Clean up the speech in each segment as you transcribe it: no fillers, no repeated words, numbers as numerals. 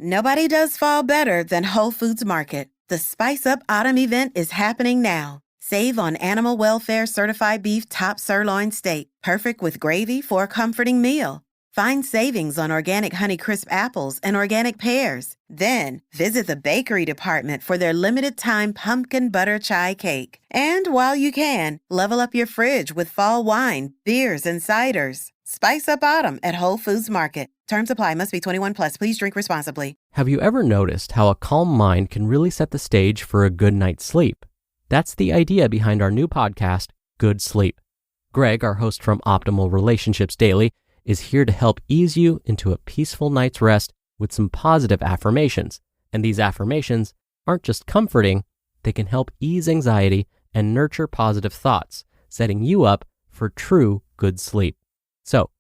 Nobody does fall better than Whole Foods Market. The Spice Up Autumn event is happening now. Save on animal welfare certified beef top sirloin steak, perfect with gravy for a comforting meal. Find savings on organic Honeycrisp apples and organic pears. Then visit the bakery department for their limited time pumpkin butter chai cake. And while you can, level up your fridge with fall wine, beers, and ciders. Spice Up Autumn at Whole Foods Market. Terms apply. Must be 21 plus. Please drink responsibly. Have you ever noticed how a calm mind can really set the stage for a good night's sleep? That's the idea behind our new podcast, Good Sleep. Greg, our host from Optimal Relationships Daily, is here to help ease you into a peaceful night's rest with some positive affirmations. And these affirmations aren't just comforting, they can help ease anxiety and nurture positive thoughts, setting you up for true good sleep. So,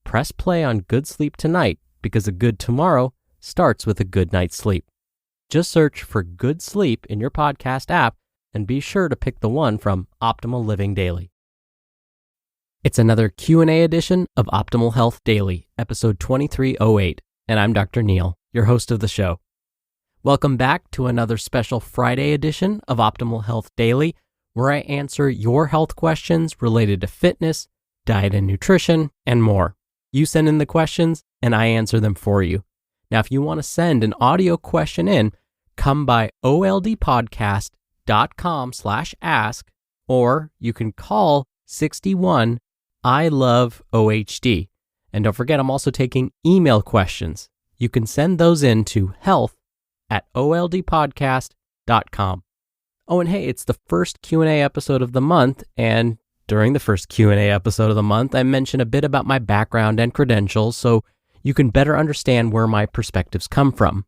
press play on Good Sleep tonight because a good tomorrow starts with a good night's sleep. Just search for Good Sleep in your podcast app and be sure to pick the one from Optimal Living Daily. It's another Q&A edition of Optimal Health Daily, episode 2308, and I'm Dr. Neal, your host of the show. Welcome back to another special Friday edition of Optimal Health Daily, where I answer your health questions related to fitness, diet and nutrition, and more. You send in the questions, and I answer them for you. Now, if you want to send an audio question in, come by oldpodcast.com/ask, or you can call 61 I love OHD. And don't forget, I'm also taking email questions. You can send those in to health@oldpodcast.com. Oh, and hey, it's the first Q&A episode of the month, and during the first Q&A episode of the month, I mentioned a bit about my background and credentials so you can better understand where my perspectives come from.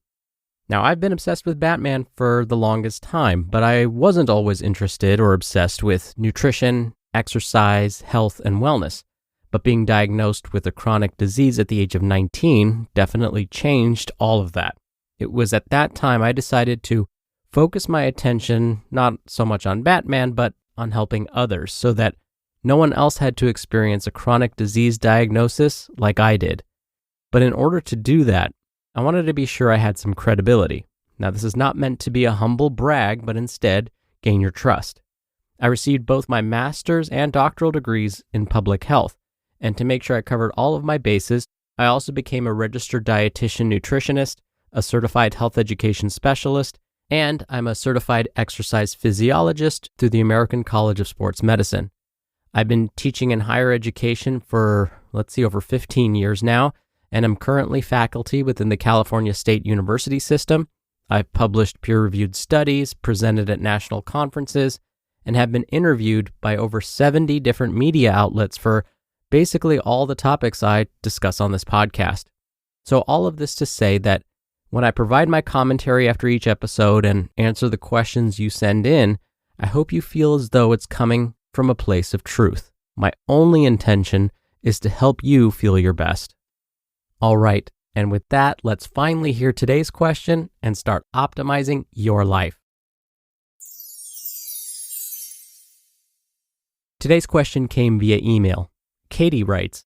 Now, I've been obsessed with Batman for the longest time, but I wasn't always interested or obsessed with nutrition, exercise, health, and wellness. But being diagnosed with a chronic disease at the age of 19 definitely changed all of that. It was at that time I decided to focus my attention not so much on Batman, but on helping others so that no one else had to experience a chronic disease diagnosis like I did. But in order to do that, I wanted to be sure I had some credibility. Now, this is not meant to be a humble brag, but instead gain your trust. I received both my master's and doctoral degrees in public health, and to make sure I covered all of my bases, I also became a registered dietitian nutritionist, a certified health education specialist, and I'm a certified exercise physiologist through the American College of Sports Medicine. I've been teaching in higher education for, over 15 years now, and I'm currently faculty within the California State University system. I've published peer-reviewed studies, presented at national conferences, and have been interviewed by over 70 different media outlets for basically all the topics I discuss on this podcast. So all of this to say that when I provide my commentary after each episode and answer the questions you send in, I hope you feel as though it's coming from a place of truth. My only intention is to help you feel your best. All right, and with that, let's finally hear today's question and start optimizing your life. Today's question came via email. Katie writes,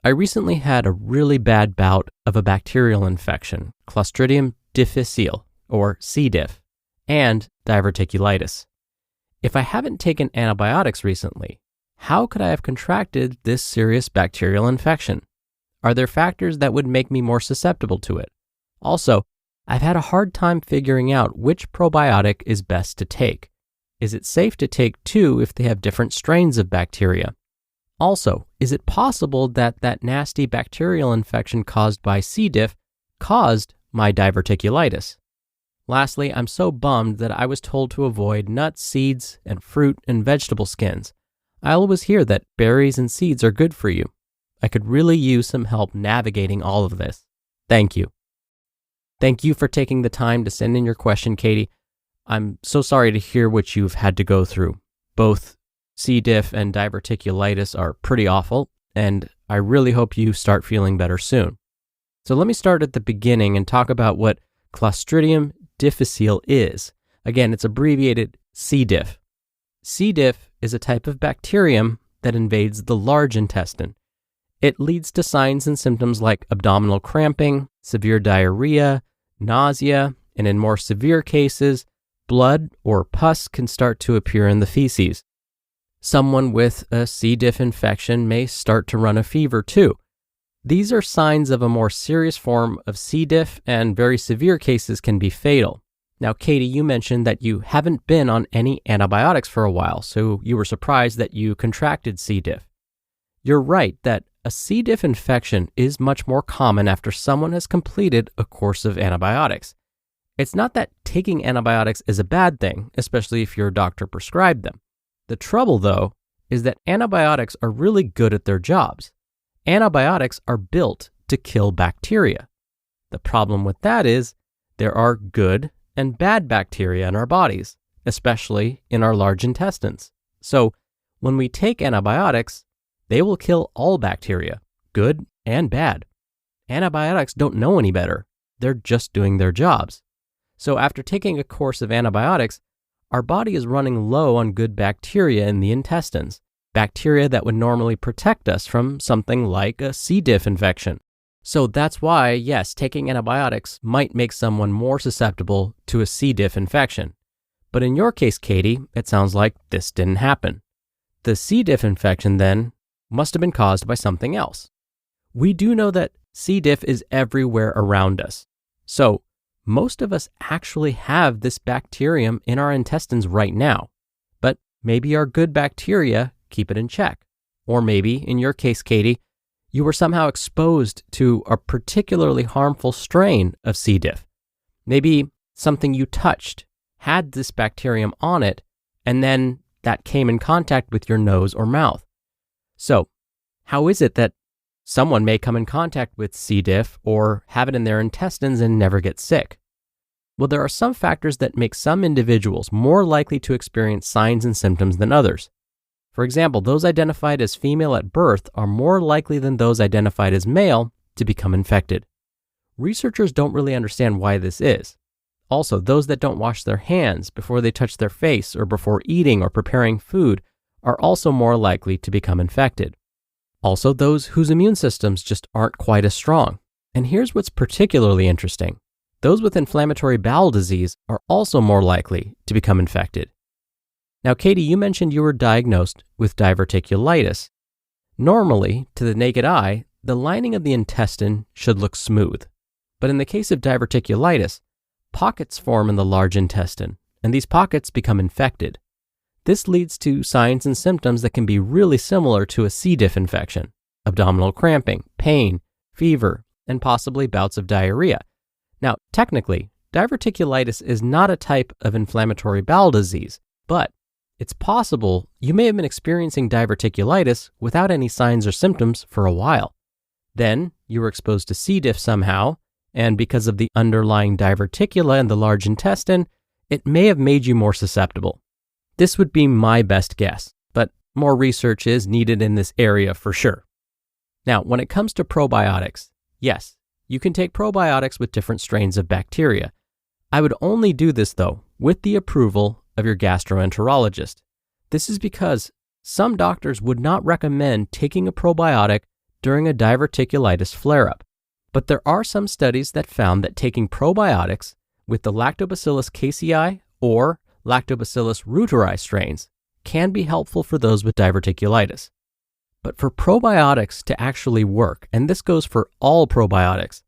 I recently had a really bad bout of a bacterial infection, Clostridium difficile, or C. diff, and diverticulitis. If I haven't taken antibiotics recently, how could I have contracted this serious bacterial infection? Are there factors that would make me more susceptible to it? Also, I've had a hard time figuring out which probiotic is best to take. Is it safe to take two if they have different strains of bacteria? Also, is it possible that that nasty bacterial infection caused by C. diff caused my diverticulitis? Lastly, I'm so bummed that I was told to avoid nuts, seeds, and fruit and vegetable skins. I always hear that berries and seeds are good for you. I could really use some help navigating all of this. Thank you. Thank you for taking the time to send in your question, Katie. I'm so sorry to hear what you've had to go through. Both C. diff and diverticulitis are pretty awful, and I really hope you start feeling better soon. So let me start at the beginning and talk about what Clostridium difficile is. Again, it's abbreviated C. diff. C. diff is a type of bacterium that invades the large intestine. It leads to signs and symptoms like abdominal cramping, severe diarrhea, nausea, and in more severe cases, blood or pus can start to appear in the feces. Someone with a C. diff infection may start to run a fever too. These are signs of a more serious form of C. diff, and very severe cases can be fatal. Now, Katie, you mentioned that you haven't been on any antibiotics for a while, so you were surprised that you contracted C. diff. You're right that a C. diff infection is much more common after someone has completed a course of antibiotics. It's not that taking antibiotics is a bad thing, especially if your doctor prescribed them. The trouble, though, is that antibiotics are really good at their jobs. Antibiotics are built to kill bacteria. The problem with that is there are good and bad bacteria in our bodies, especially in our large intestines. So when we take antibiotics, they will kill all bacteria, good and bad. Antibiotics don't know any better. They're just doing their jobs. So after taking a course of antibiotics, our body is running low on good bacteria in the intestines, bacteria that would normally protect us from something like a C. diff infection. So that's why, yes, taking antibiotics might make someone more susceptible to a C. diff infection. But in your case, Katie, it sounds like this didn't happen. The C. diff infection, then, must have been caused by something else. We do know that C. diff is everywhere around us. So most of us actually have this bacterium in our intestines right now. But maybe our good bacteria keep it in check. Or maybe, in your case, Katie, you were somehow exposed to a particularly harmful strain of C. diff. Maybe something you touched had this bacterium on it, and then that came in contact with your nose or mouth. So, how is it that someone may come in contact with C. diff or have it in their intestines and never get sick? Well, there are some factors that make some individuals more likely to experience signs and symptoms than others. For example, those identified as female at birth are more likely than those identified as male to become infected. Researchers don't really understand why this is. Also, those that don't wash their hands before they touch their face or before eating or preparing food are also more likely to become infected. Also, those whose immune systems just aren't quite as strong. And here's what's particularly interesting. Those with inflammatory bowel disease are also more likely to become infected. Now, Katie, you mentioned you were diagnosed with diverticulitis. Normally, to the naked eye, the lining of the intestine should look smooth. But in the case of diverticulitis, pockets form in the large intestine, and these pockets become infected. This leads to signs and symptoms that can be really similar to a C. diff infection: abdominal cramping, pain, fever, and possibly bouts of diarrhea. Now, technically, diverticulitis is not a type of inflammatory bowel disease, but it's possible you may have been experiencing diverticulitis without any signs or symptoms for a while. Then you were exposed to C. diff somehow, and because of the underlying diverticula in the large intestine, it may have made you more susceptible. This would be my best guess, but more research is needed in this area for sure. Now, when it comes to probiotics, yes, you can take probiotics with different strains of bacteria. I would only do this, though, with the approval of your gastroenterologist. This is because some doctors would not recommend taking a probiotic during a diverticulitis flare-up. But there are some studies that found that taking probiotics with the Lactobacillus casei or Lactobacillus reuteri strains can be helpful for those with diverticulitis. But for probiotics to actually work, and this goes for all probiotics,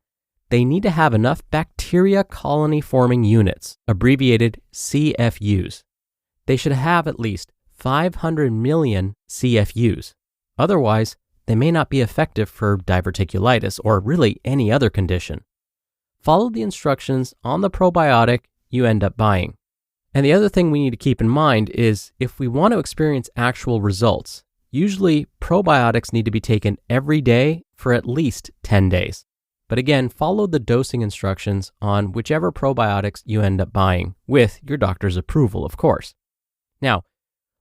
they need to have enough bacteria colony forming units, abbreviated CFUs. They should have at least 500 million CFUs. Otherwise, they may not be effective for diverticulitis or really any other condition. Follow the instructions on the probiotic you end up buying. And the other thing we need to keep in mind is if we want to experience actual results, usually probiotics need to be taken every day for at least 10 days. But again, follow the dosing instructions on whichever probiotics you end up buying, with your doctor's approval, of course. Now,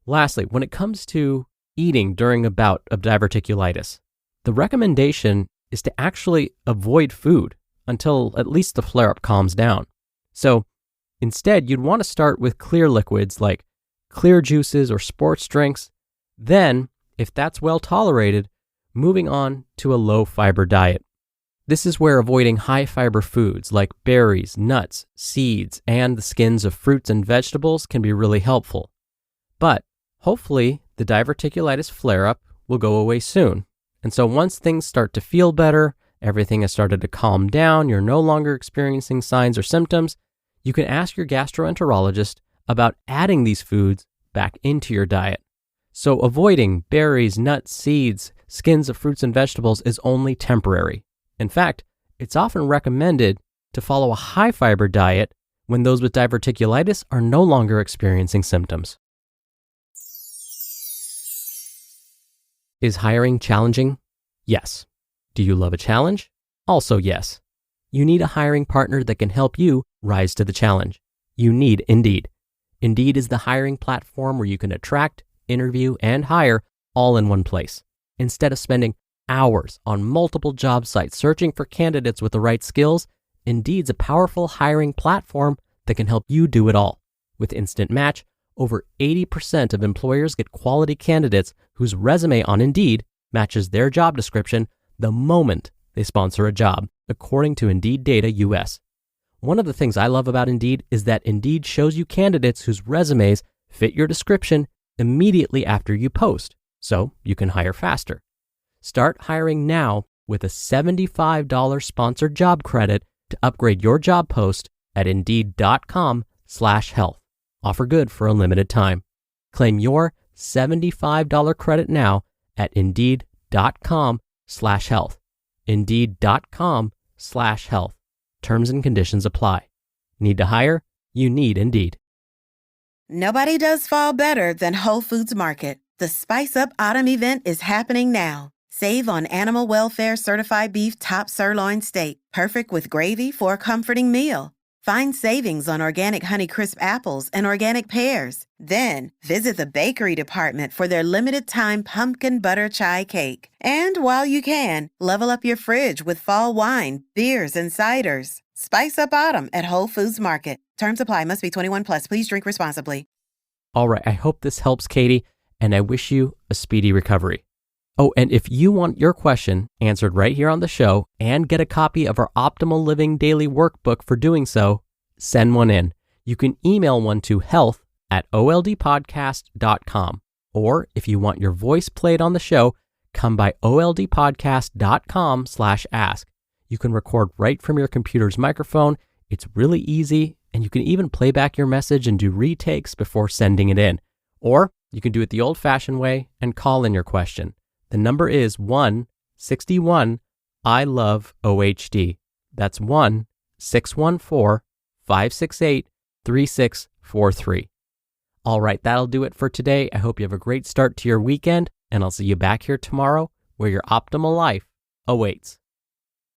lastly, when it comes to eating during a bout of diverticulitis, the recommendation is to actually avoid food until at least the flare-up calms down. So instead, you'd want to start with clear liquids like clear juices or sports drinks. Then, if that's well tolerated, moving on to a low-fiber diet. This is where avoiding high-fiber foods like berries, nuts, seeds, and the skins of fruits and vegetables can be really helpful. But hopefully, the diverticulitis flare-up will go away soon. And so once things start to feel better, everything has started to calm down, you're no longer experiencing signs or symptoms, you can ask your gastroenterologist about adding these foods back into your diet. So avoiding berries, nuts, seeds, skins of fruits and vegetables is only temporary. In fact, it's often recommended to follow a high-fiber diet when those with diverticulitis are no longer experiencing symptoms. Is hiring challenging? Yes. Do you love a challenge? Also yes. You need a hiring partner that can help you rise to the challenge. You need Indeed. Indeed is the hiring platform where you can attract, interview, and hire all in one place. Instead of spending hours on multiple job sites searching for candidates with the right skills, Indeed's a powerful hiring platform that can help you do it all. With Instant Match, over 80% of employers get quality candidates whose resume on Indeed matches their job description the moment they sponsor a job, according to Indeed Data US. One of the things I love about Indeed is that Indeed shows you candidates whose resumes fit your description immediately after you post, so you can hire faster. Start hiring now with a $75 sponsored job credit to upgrade your job post at Indeed.com/health. Offer good for a limited time. Claim your $75 credit now at Indeed.com/health. Indeed.com/health. Terms and conditions apply. Need to hire? You need Indeed. Nobody does fall better than Whole Foods Market. The Spice Up Autumn event is happening now. Save on animal welfare certified beef top sirloin steak, perfect with gravy for a comforting meal. Find savings on organic Honeycrisp apples and organic pears. Then visit the bakery department for their limited time pumpkin butter chai cake. And while you can, level up your fridge with fall wine, beers, and ciders. Spice up autumn at Whole Foods Market. Terms apply. Must be 21 plus. Please drink responsibly. All right, I hope this helps, Katie, and I wish you a speedy recovery. Oh, and if you want your question answered right here on the show and get a copy of our Optimal Living Daily Workbook for doing so, send one in. You can email one to health@oldpodcast.com. Or if you want your voice played on the show, come by oldpodcast.com/ask. You can record right from your computer's microphone. It's really easy, and you can even play back your message and do retakes before sending it in. Or you can do it the old-fashioned way and call in your question. The number is 1-61-I-LOVE-OHD. That's 1-614-568-3643. All right, that'll do it for today. I hope you have a great start to your weekend, and I'll see you back here tomorrow where your optimal life awaits.